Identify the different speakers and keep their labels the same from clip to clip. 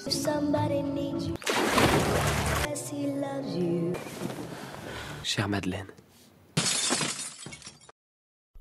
Speaker 1: Somebody needs you. Yes, he loves you.
Speaker 2: Chère Madeleine.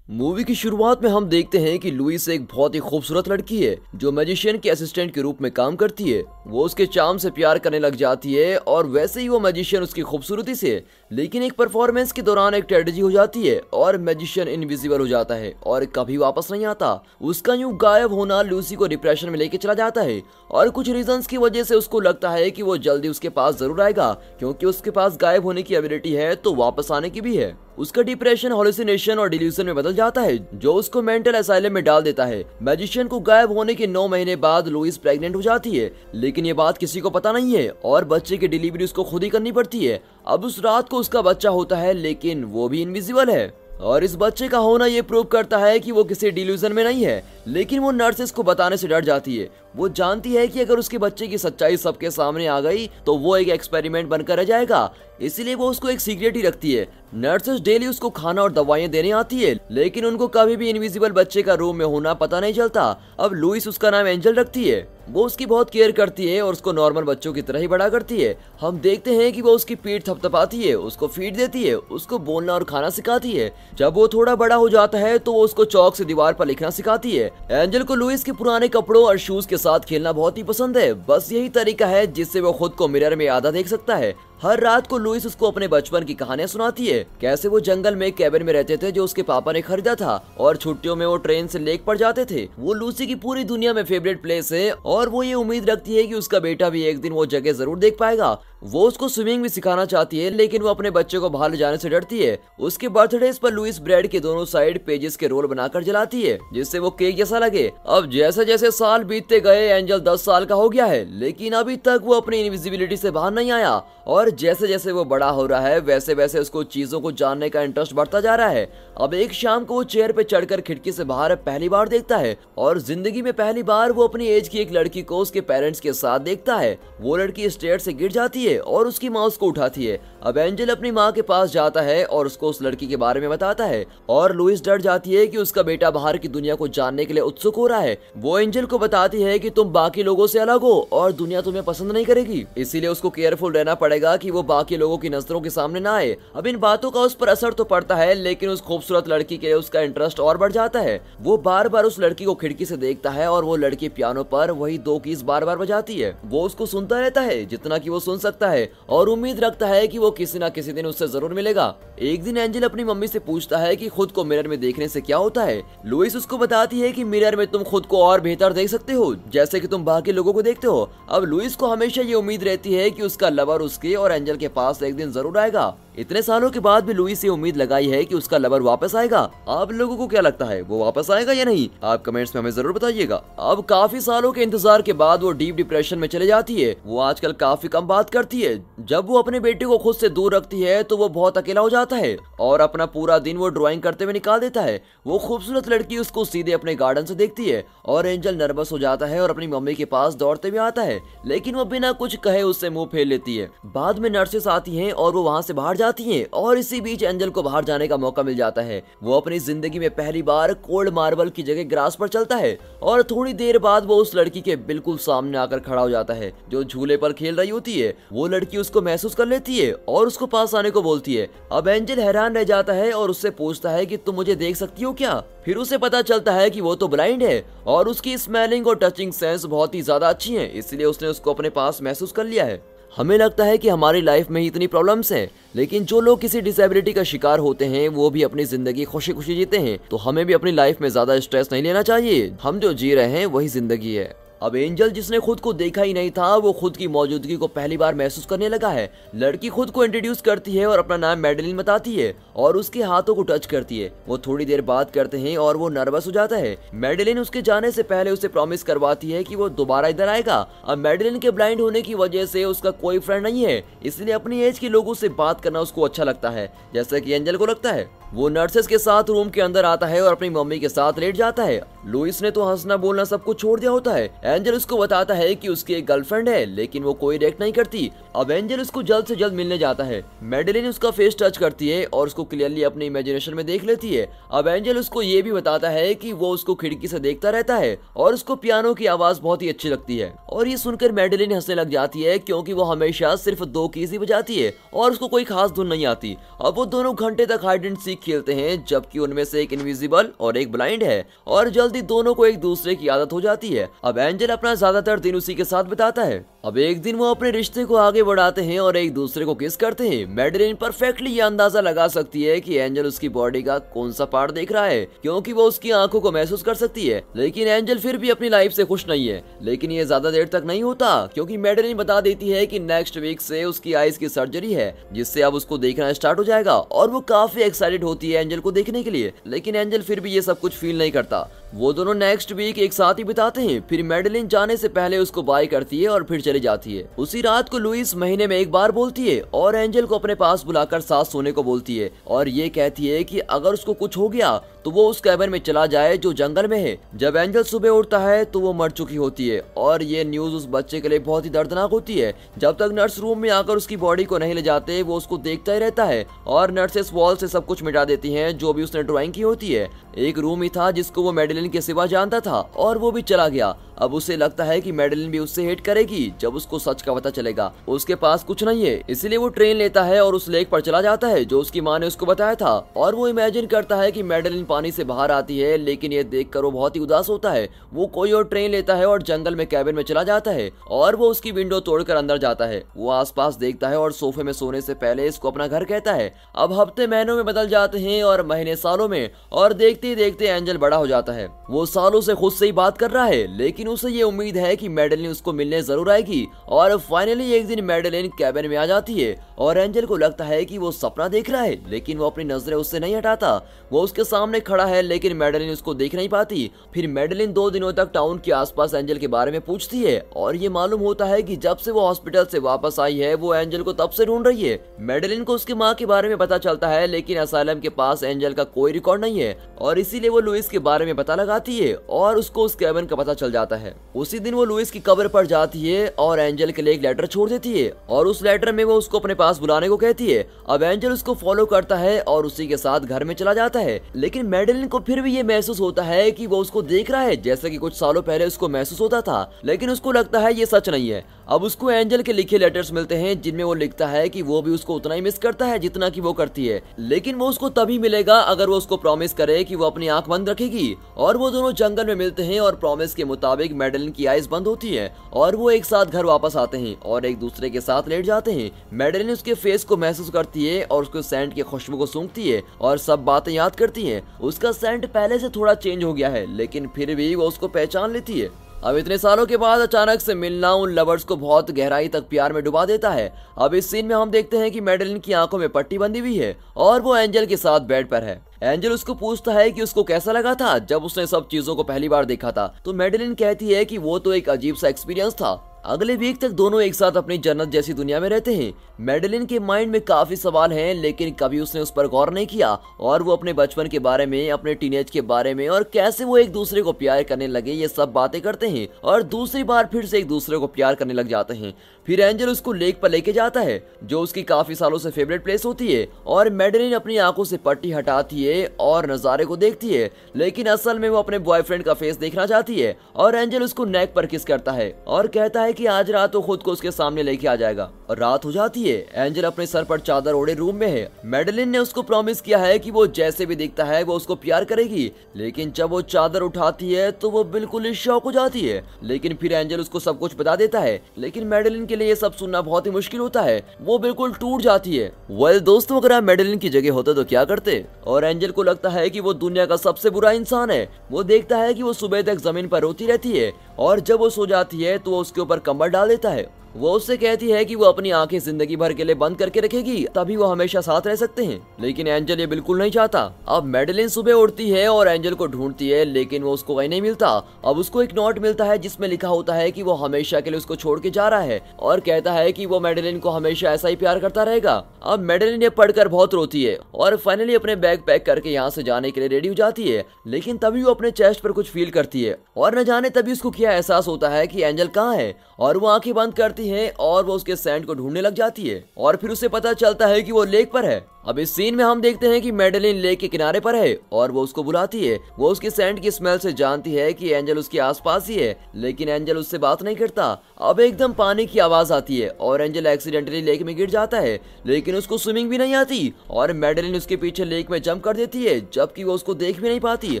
Speaker 3: Movie की शुरुआत में हम देखते हैं कि लुइस एक बहुत ही खूबसूरत लड़की है जो मैजिशियन के असिस्टेंट के रूप में काम करती है। वो उसके चार्म से प्यार करने लग जाती है और वैसे ही वो मैजिशियन उसकी खूबसूरती से। लेकिन एक परफॉर्मेंस के दौरान एक ट्रेजेडी हो जाती है और मैजिशियन इनविजिबल हो जाता है और कभी वापस नहीं आता। उसका यूं गायब होना लूसी को डिप्रेशन में लेके चला जाता है और कुछ रीजंस की वजह से उसको लगता है कि वो जल्दी उसके पास जरूर आएगा, क्योंकि उसके पास गायब होने की एबिलिटी है तो वापस आने की भी है। उसका डिप्रेशन हॉल्यूसिनेशन और डिल्यूजन में बदल जाता है जो उसको मेंटल असाइलम में डाल देता है। मैजिशियन को गायब होने के 9 महीने बाद लुइस प्रेग्नेंट हो जाती है, लेकिन ये बात किसी को पता नहीं है और बच्चे की डिलीवरी उसको खुद ही करनी पड़ती है। अब उस रात को उसका बच्चा होता है लेकिन वो भी इनविजिबल है और इस बच्चे का होना ये प्रूव करता है कि वो किसी डिल्यूजन में नहीं है। लेकिन वो नर्सेस को बताने से डर जाती है। वो जानती है कि अगर उसके बच्चे की सच्चाई सबके सामने आ गई तो वो एक एक्सपेरिमेंट बनकर रह जाएगा, इसीलिए वो उसको एक सीक्रेट ही रखती है। नर्सेस डेली उसको खाना और दवाइयां देने आती है, लेकिन उनको कभी भी इनविजिबल बच्चे का रूम में होना पता नहीं चलता। अब लुइस उसका नाम एंजल रखती है। वो उसकी बहुत केयर करती है और उसको नॉर्मल बच्चों की तरह ही बड़ा करती है। हम देखते हैं कि वो उसकी पीठ थपथपाती है, उसको फीड देती है, उसको बोलना और खाना सिखाती है। जब वो थोड़ा बड़ा हो जाता है तो वो उसको चौक से दीवार पर लिखना सिखाती है। एंजल को लुइस के पुराने कपड़ों और शूज के साथ खेलना बहुत ही पसंद है। बस यही तरीका है जिससे वो खुद को मिरर में आधा देख सकता है। हर रात को लुइस उसको अपने बचपन की कहानियां सुनाती है, कैसे वो जंगल में कैबिन में रहते थे जो उसके पापा ने खरीदा था और छुट्टियों में वो ट्रेन से लेक पर जाते थे। वो लूसी की पूरी दुनिया में फेवरेट प्लेस है और वो ये उम्मीद रखती है कि उसका बेटा भी एक दिन वो जगह जरूर देख पाएगा। वो उसको स्विमिंग भी सिखाना चाहती है, लेकिन वो अपने बच्चे को बाहर ले जाने से डरती है। उसके बर्थडेज पर लुइस ब्रेड के दोनों साइड पेजेस के रोल बनाकर जलाती है जिससे वो केक जैसा लगे। अब जैसे जैसे साल बीतते गए एंजल 10 साल का हो गया है, लेकिन अभी तक वो अपनी इनविजिबिलिटी से बाहर नहीं आया और जैसे जैसे वो बड़ा हो रहा है वैसे वैसे उसको चीजों को जानने का इंटरेस्ट बढ़ता जा रहा है। अब एक शाम को वो चेयर पे चढ़कर खिड़की से बाहर पहली बार देखता है और जिंदगी में पहली बार वो अपनी एज की एक लड़की को उसके पेरेंट्स के साथ देखता है। वो लड़की स्टेयर से गिर जाती है और उसकी माँ उसको उठाती है। अब एंजल अपनी माँ के पास जाता है और उसको उस लड़की के बारे में बताता है और लुइस डर जाती है कि उसका बेटा बाहर की दुनिया को जानने के लिए उत्सुक हो रहा है। वो एंजल को बताती है कि तुम बाकी लोगों से अलग हो और दुनिया तुम्हें पसंद नहीं करेगी, इसीलिए उसको केयरफुल रहना पड़ेगा कि वो बाकी लोगों की नजरों के सामने ना आए। अब इन बातों का उस पर असर तो पड़ता है, लेकिन उस खूबसूरत लड़की के लिए उसका इंटरेस्ट और बढ़ जाता है। वो बार बार उस लड़की को खिड़की से देखता है और वो लड़की पियानो पर वही 2 कीज बार बार बजाती है। वो उसको सुनता रहता है जितना कि वो सुन सकता है और उम्मीद रखता है कि वो किसी ना किसी दिन उससे जरूर मिलेगा। एक दिन एंजल अपनी मम्मी से पूछता है कि खुद को मिरर में देखने से क्या होता है। लुइस उसको बताती है कि मिरर में तुम खुद को और बेहतर देख सकते हो जैसे कि तुम बाकी लोगों को देखते हो। अब लुइस को हमेशा ये उम्मीद रहती है कि उसका लवर उसके और एंजल के पास एक दिन जरूर आएगा। इतने सालों के बाद भी लुइस ये उम्मीद लगाई है कि उसका लवर वापस आएगा। आप लोगों को क्या लगता है, वो वापस आएगा या नहीं? आप कमेंट्स में हमें जरूर बताइएगा। अब काफी सालों के इंतजार के बाद वो डीप डिप्रेशन में चले जाती है। वो आजकल काफी कम बात करती है। जब वो अपने बेटे को खुद से दूर रखती है तो वो बहुत अकेला हो जाता है और अपना पूरा दिन वो ड्राइंग करते हुए निकाल देता है। वो खूबसूरत लड़की उसको सीधे अपने गार्डन से देखती है और एंजल नर्वस हो जाता है और अपनी मम्मी के पास दौड़ते हुए आता है, लेकिन वो बिना कुछ कहे उससे मुंह फेर लेती है। बाद में नर्सेस आती हैं और वो वहाँ से बाहर जाती हैं और इसी बीच एंजल को बाहर जाने का मौका मिल जाता है। वो अपनी जिंदगी में पहली बार कोल्ड मार्बल की जगह ग्रास पर चलता है और थोड़ी देर बाद वो उस लड़की के बिल्कुल सामने आकर खड़ा हो जाता है जो झूले पर खेल रही होती है। वो लड़की उसको महसूस कर लेती है और उसको पास आने को बोलती है। अब एंजल हैरान रह जाता है और उससे पूछता है कि तुम मुझे देख सकती हो क्या? फिर उसे पता चलता है कि वो तो ब्लाइंड है और उसकी स्मेलिंग और टचिंग सेंस बहुत ही ज्यादा अच्छी है, इसलिए उसने उसको अपने पास महसूस कर लिया है। हमें लगता है कि हमारी लाइफ में ही इतनी प्रॉब्लम्स हैं, लेकिन जो लोग किसी डिसेबिलिटी का शिकार होते हैं वो भी अपनी जिंदगी खुशी खुशी जीते हैं। तो हमें भी अपनी लाइफ में ज्यादा स्ट्रेस नहीं लेना चाहिए। हम जो जी रहे हैं वही जिंदगी है। अब एंजल जिसने खुद को देखा ही नहीं था वो खुद की मौजूदगी को पहली बार महसूस करने लगा है। लड़की खुद को इंट्रोड्यूस करती है और अपना नाम मैडेलिन बताती है और उसके हाथों को टच करती है। वो थोड़ी देर बात करते हैं और वो नर्वस हो जाता है। मैडेलिन उसके जाने से पहले उसे प्रॉमिस करवाती है कि वो दोबारा इधर आएगा। अब मैडेलिन के ब्लाइंड होने की वजह से उसका कोई फ्रेंड नहीं है, इसलिए अपनी एज के लोगों से बात करना उसको अच्छा लगता है जैसा कि एंजल को लगता है। वो नर्सेस के साथ रूम के अंदर आता है और अपनी मम्मी के साथ लेट जाता है। लुइस ने तो हंसना बोलना सब कुछ छोड़ दिया होता है। एंजल उसको बताता है कि उसकी एक गर्लफ्रेंड है, लेकिन वो कोई रिएक्ट नहीं करती। अब एंजल उसको जल्द से जल्द मिलने जाता है। मैडेलिन उसका फेस टच करती है और उसको क्लियरली अपनी इमेजिनेशन में देख लेती है। अब एंजल उसको ये भी बताता है कि वो उसको खिड़की से देखता रहता है और उसको पियानो की आवाज बहुत ही अच्छी लगती है। और ये सुनकर मैडेलिन हंसने लग जाती है, क्योंकि वो हमेशा सिर्फ 2 कीज ही बजाती है और उसको कोई खास धुन नहीं आती। अब वो दोनों घंटे तक हाइड एंड सीक खेलते हैं, जबकि उनमें से एक इनविजिबल और एक ब्लाइंड है और जल्दी दोनों को एक दूसरे की आदत हो जाती है। अब एंजल अपना ज्यादातर दिन उसी के साथ बिताता है। अब एक दिन वो अपने रिश्ते को आगे बढ़ाते हैं और एक दूसरे को किस करते हैं। मैडेलिन परफेक्टली ये अंदाजा लगा सकती है कि एंजल उसकी बॉडी का कौन सा पार्ट देख रहा है, क्योंकि वो उसकी आंखों को महसूस कर सकती है। लेकिन एंजल फिर भी अपनी लाइफ से खुश नहीं है। लेकिन ये ज्यादा देर तक नहीं होता, क्योंकि मैडेलिन बता देती है कि नेक्स्ट वीक से उसकी आईज की सर्जरी है, जिससे अब उसको देखना स्टार्ट हो जाएगा। और वो काफी एक्साइटेड होती है एंजल को देखने के लिए। लेकिन एंजल फिर भी ये सब कुछ फील नहीं करता। वो दोनों नेक्स्ट वीक एक साथ ही बिताते हैं। फिर मैडेलिन जाने से पहले उसको बाय करती है और फिर चली जाती है। उसी रात को लुइस महीने में एक बार बोलती है और एंजल को अपने पास बुलाकर साथ सोने को बोलती है और ये कहती है कि अगर उसको कुछ हो गया तो वो उस कैबिन में चला जाए जो जंगल में है। जब एंजल सुबह उठता है तो वो मर चुकी होती है और ये न्यूज उस बच्चे के लिए बहुत ही दर्दनाक होती है। जब तक नर्स रूम में आकर उसकी बॉडी को नहीं ले जाते, वो उसको देखता ही रहता है और नर्सेस वॉल से सब कुछ मिटा देती हैं जो भी उसने ड्राइंग की होती है। एक रूम ही था जिसको वो मैडेलिन के सिवा जानता था और वो भी चला गया। अब उसे लगता है कि मैडेलिन भी उससे हेट करेगी जब उसको सच का पता चलेगा। उसके पास कुछ नहीं है, इसलिए वो ट्रेन लेता है और उस लेक पर चला जाता है जो उसकी माँ ने उसको बताया था। और वो इमेजिन करता है कि मैडेलिन पानी से बाहर आती है, लेकिन ये देखकर वो बहुत ही उदास होता है। वो कोई और ट्रेन लेता है और जंगल में कैबिन में चला जाता है और वो उसकी विंडो तोड़कर अंदर जाता है। वो आसपास देखता है और सोफे में सोने से पहले इसको अपना घर कहता है। अब हफ्ते महीनों में बदल जाते हैं और महीने सालों में, और देखते ही देखते एंजल बड़ा हो जाता है। वो सालों से खुद से ही बात कर रहा है, लेकिन उसे ये उम्मीद है कि मैडेलिन उसको मिलने जरूर आएगी। और फाइनली एक दिन मैडेलिन कैबिन में आ जाती है और एंजल को लगता है कि वो सपना देख रहा है, लेकिन वो अपनी नजरें उससे नहीं हटाता। वो उसके सामने खड़ा है, लेकिन मैडेलिन उसको देख नहीं पाती। फिर मैडेलिन 2 दिनों तक टाउन के आसपास एंजल के बारे में पूछती है और ये मालूम होता है कि जब से वो हॉस्पिटल से वापस आई है वो एंजल को तब से ढूंढ रही है। मैडेलिन को उसकी माँ के बारे में पता चलता है, लेकिन असाइलम के पास एंजल का कोई रिकॉर्ड नहीं है और इसीलिए वो लुइस के बारे में पता लगाती है और उसको उस कैबिन का पता चल जाता है। उसी दिन वो लुइस की कब्र पर जाती है और एंजल के लिए एक लेटर छोड़ देती है और उस लेटर में वो उसको अपने पास बुलाने को कहती है। अब एंजल उसको फॉलो करता है और उसी के साथ घर में चला जाता है। लेकिन मैडेलिन को फिर भी ये महसूस होता है कि वो उसको देख रहा है, जैसे कि कुछ सालों पहले उसको महसूस होता था, लेकिन उसको लगता है ये सच नहीं है। अब उसको एंजल के लिखे लेटर्स मिलते हैं जिनमें वो लिखता है कि वो भी उसको उतना ही मिस करता है जितना कि वो करती है, लेकिन वो उसको तभी मिलेगा अगर वो उसको प्रॉमिस करे कि वो अपनी आंख बंद रखेगी। और वो दोनों जंगल में मिलते हैं और प्रॉमिस के मुताबिक मैडेलिन की आइज बंद होती है और वो एक साथ घर वापस आते हैं और एक दूसरे के साथ लेट जाते हैं। मैडेलिन उसके फेस को महसूस करती है और उसको सेंट की खुशबू को सूंघती है और सब बातें याद करती है। उसका सेंट पहले से थोड़ा चेंज हो गया है, लेकिन फिर भी वो उसको पहचान लेती है। अब इतने सालों के बाद अचानक से मिलना उन लवर्स को बहुत गहराई तक प्यार में डुबा देता है। अब इस सीन में हम देखते हैं कि मैडेलिन की आंखों में पट्टी बंधी हुई है और वो एंजल के साथ बेड पर है। एंजल उसको पूछता है कि उसको कैसा लगा था जब उसने सब चीजों को पहली बार देखा था, तो मैडेलिन कहती है कि वो तो एक अजीब सा एक्सपीरियंस था। अगले वीक तक दोनों एक साथ अपनी जन्नत जैसी दुनिया में रहते हैं। मैडेलिन के माइंड में काफी सवाल हैं, लेकिन कभी उसने उस पर गौर नहीं किया और वो अपने बचपन के बारे में, अपने टीनेज के बारे में और कैसे वो एक दूसरे को प्यार करने लगे, ये सब बातें करते हैं और दूसरी बार फिर से एक दूसरे को प्यार करने लग जाते हैं। फिर एंजल उसको लेक पर लेके जाता है जो उसकी काफी सालों से फेवरेट प्लेस होती है और मैडेलिन अपनी आंखों से पट्टी हटाती है और नजारे को देखती है, लेकिन असल में वो अपने बॉयफ्रेंड का फेस देखना चाहती है। और एंजल उसको नेक पर किस करता है और कहता है कि आज रात वो खुद को उसके सामने लेके आ जाएगा। और रात हो जाती है। एंजल अपने सर पर चादर ओढ़े रूम में है। मैडेलिन ने उसको प्रॉमिस किया है कि वो जैसे भी दिखता है वो उसको प्यार करेगी, लेकिन जब वो चादर उठाती है तो वो बिल्कुल ही शॉक हो जाती है। लेकिन फिर एंजल उसको सब कुछ बता देता है, लेकिन मैडेलिन के लिए ये सब सुनना बहुत ही मुश्किल होता है। वो बिल्कुल टूट जाती है। वेल दोस्तों, अगर आप मैडेलिन की जगह होते तो क्या करते? और एंजल को लगता है कि वो दुनिया का सबसे बुरा इंसान है। वो देखता है कि वो सुबह तक जमीन पर रोती रहती है और जब वो सो जाती है तो वो उसके ऊपर कंबल डाल देता है। वो उससे कहती है कि वो अपनी आंखें जिंदगी भर के लिए बंद करके रखेगी, तभी वो हमेशा साथ रह सकते हैं। लेकिन एंजल ये बिल्कुल नहीं चाहता। अब मैडेलिन सुबह उठती है और एंजल को ढूंढती है, लेकिन वो उसको कहीं नहीं मिलता। अब उसको एक नोट मिलता है जिसमें लिखा होता है कि वो हमेशा के लिए उसको छोड़ के जा रहा है और कहता है कि वो मैडेलिन को हमेशा ऐसा ही प्यार करता रहेगा। अब मैडेलिन ये पढ़कर बहुत रोती है और फाइनली अपने बैग पैक करके यहाँ से जाने के लिए रेडी हो जाती है। लेकिन तभी वो अपने चेस्ट पर कुछ फील करती है और न जाने तभी उसको क्या एहसास होता है कि एंजल कहाँ है, और वो आंखें बंद करती है और वो उसके सैंड को ढूंढने लग जाती है और फिर उसे पता चलता है कि वो लेक पर है। अब इस सीन में हम देखते हैं कि मैडेलिन लेक के किनारे पर है और वो उसको बुलाती है। वो उसके सैंड की स्मेल से जानती है कि एंजल उसके आसपास ही है, लेकिन एंजल उससे बात नहीं करता। अब एकदम पानी की आवाज आती है और एंजल एक्सीडेंटली लेक में गिर जाता है, लेकिन उसको स्विमिंग भी नहीं आती और मैडेलिन उसके पीछे लेक में जंप कर देती है, जबकि वो उसको देख भी नहीं पाती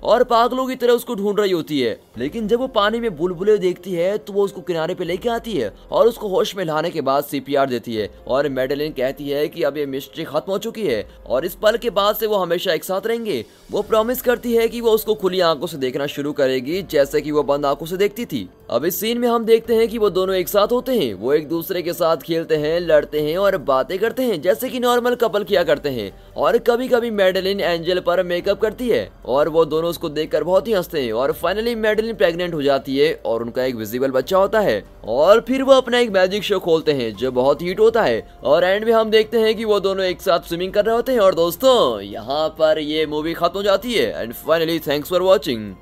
Speaker 3: और पागलों की तरह उसको ढूंढ रही होती है। लेकिन जब वो पानी में बुलबुले देखती है तो वो उसको किनारे पे लेके आती है और उसको होश में लाने के बाद CPR देती है और मैडेलिन कहती है कि अब ये मिस्ट्री खत्म हो चुकी है और इस पल के बाद से वो हमेशा एक साथ रहेंगे। वो प्रॉमिस करती है कि वो उसको खुली आंखों से देखना शुरू करेगी, जैसे कि वो बंद आंखों से देखती थी। अब इस सीन में हम देखते हैं कि वो दोनों एक साथ होते हैं। वो एक दूसरे के साथ खेलते हैं, लड़ते हैं और बातें करते हैं जैसे कि नॉर्मल कपल किया करते हैं। और कभी कभी मैडेलिन एंजल पर मेकअप करती है और वो दोनों उसको देखकर बहुत ही हंसते हैं और फाइनली मैडेलिन प्रेग्नेंट हो जाती है और उनका एक विजिबल बच्चा होता है और फिर वो अपना एक मैजिक शो खोलते हैं जो बहुत हिट होता है और एंड में हम देखते हैं कि वो दोनों एक साथ स्विमिंग कर रहे होते हैं। और दोस्तों यहाँ पर ये मूवी खत्म हो जाती है and finally thanks for watching.